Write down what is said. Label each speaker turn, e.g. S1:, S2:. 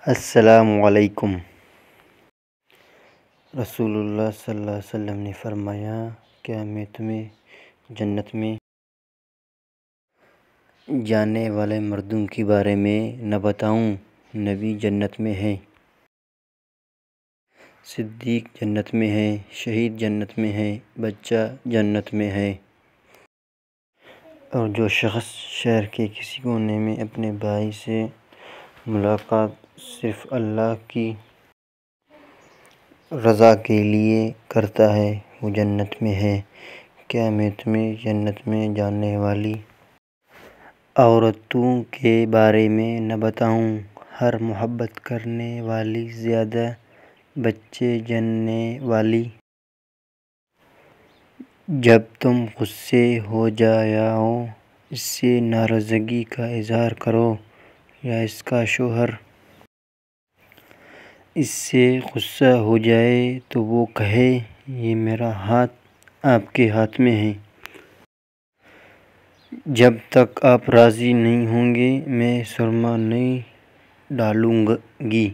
S1: السلام علیکم۔ رسول اللہ صلی اللہ علیہ وسلم نے فرمایا، کیا میں تمہیں جنت میں جانے والے مردوں کے بارے میں نہ بتاؤں؟ نبی جنت میں ہے، صدیق جنت میں ہے، شہید جنت میں ہے، بچہ جنت میں ہے، اور جو شخص شہر کے کسی کونے میں اپنے بھائی سے ملاقات صرف اللہ کی رضا کے لیے کرتا ہے وہ جنت میں ہے۔ کیا میں تمہیں جنت میں جانے والی عورتوں کے بارے میں نہ بتاؤں؟ ہر محبت کرنے والی، زیادہ بچے جننے والی۔ جب تم غصے ہو جاؤ، اس سے ناراضگی کا اظہار کرو، یا اس کا شوہر اس سے غصہ ہو جائے تو وہ کہے، یہ میرا ہاتھ آپ کے ہاتھ میں ہے، جب تک آپ راضی نہیں ہوں گے میں سرما نہیں ڈالوں گی۔